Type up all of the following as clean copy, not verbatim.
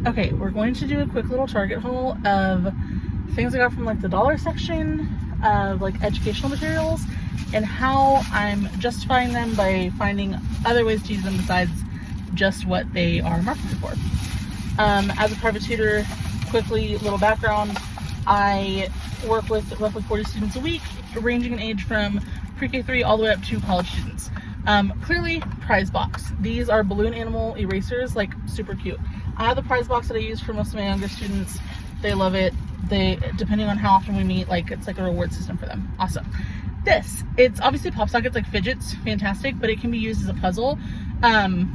Okay, we're going to do a quick little Target haul of things I got from like the dollar section of like educational materials and how I'm justifying them by finding other ways to use them besides just what they are marketed for. As a private tutor, quickly, little background, I work with roughly 40 students a week, ranging in age from pre-K3 all the way up to college students. Clearly, prize box. These are balloon animal erasers, like super cute. I have the prize box that I use for most of my younger students. They love it. They, depending on how often we meet, like it's like a reward system for them. Awesome. It's obviously pop sockets, like fidgets, fantastic, but it can be used as a puzzle.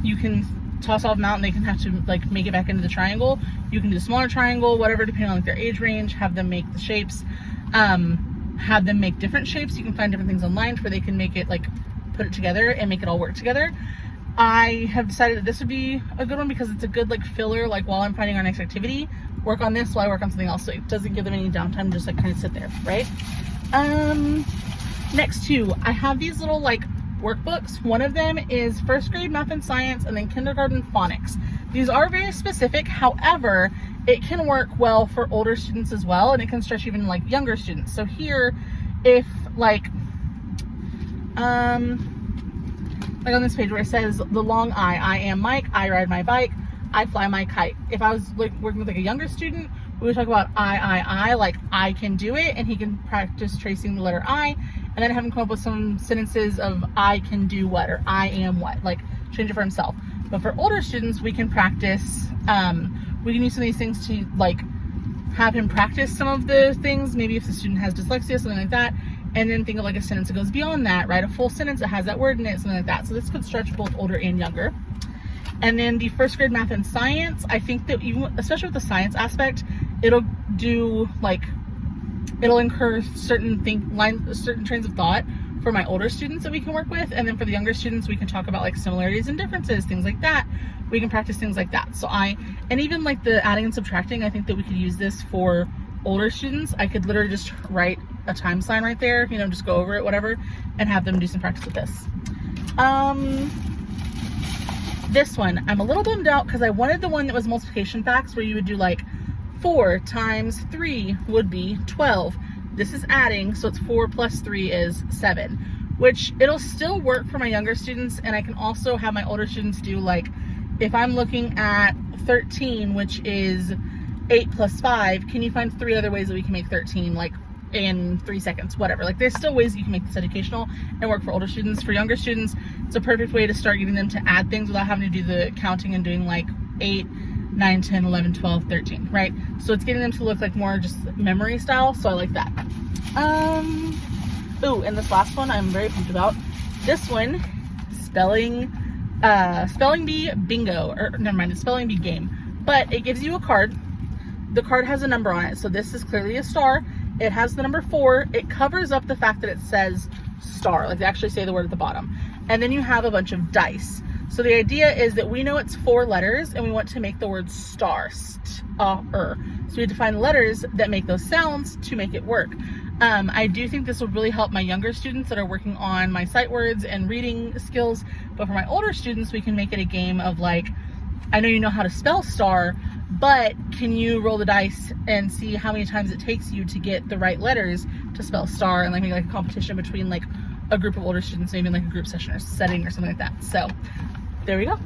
You can toss off them out and they can have to like make it back into the triangle. You can do a smaller triangle, whatever, depending on like their age range, have them make the shapes, have them make different shapes. You can find different things online where they can make it like put it together and make it all work together. I have decided that this would be a good one because it's a good like filler, like while I'm finding our next activity, work on this while I work on something else, so it doesn't give them any downtime, just like kind of sit there, right? Next two, I have these little like workbooks. One of them is first grade math and science, and then kindergarten phonics. These are very specific, however, it can work well for older students as well, and it can stretch even like younger students. So here, if like on this page where it says the long I am Mike, I ride my bike, I fly my kite. If I was like working with like a younger student, we would talk about I, like I can do it, and he can practice tracing the letter I, and then have him come up with some sentences of I can do what, or I am what, like change it for himself. But for older students, we can practice, we can use some of these things to like have him practice some of the things, maybe if the student has dyslexia, something like that, and then think of like a sentence that goes beyond that, write a full sentence that has that word in it, something like that. So this could stretch both older and younger. And then the first grade math and science, I think that even, especially with the science aspect, it'll do like, it'll incur certain trains of thought for my older students that we can work with. And then for the younger students, we can talk about like similarities and differences, things like that. We can practice things like that. So and even like the adding and subtracting, I think that we could use this for older students. I could literally just write a time sign right there, you know, just go over it, whatever, and have them do some practice with this. This one, I'm a little bummed out because I wanted the one that was multiplication facts where you would do like 4 times 3 would be 12. This is adding, so it's 4 plus 3 is 7, which it'll still work for my younger students, and I can also have my older students do like, if I'm looking at 13, which is 8 plus 5, can you find 3 other ways that we can make 13, like in 3 seconds, whatever. Like there's still ways that you can make this educational and work for older students. For younger students, it's a perfect way to start getting them to add things without having to do the counting and doing like 8, 9, 10, 11, 12, 13, right? So it's getting them to look like more just memory style, so I like that. Ooh, and this last one I'm very pumped about. This one, spelling bee bingo, or never mind, it's spelling bee game. But it gives you a card. The card has a number on it, so this is clearly a star. It has the number 4. It covers up the fact that it says star, like they actually say the word at the bottom. And then you have a bunch of dice. So the idea is that we know it's 4 letters and we want to make the word star, So we have to find letters that make those sounds to make it work. I do think this will really help my younger students that are working on my sight words and reading skills. But for my older students, we can make it a game of like, I know you know how to spell star, but can you roll the dice and see how many times it takes you to get the right letters to spell star, and like maybe like a competition between like a group of older students, maybe in like a group session or setting or something like that. So there we go.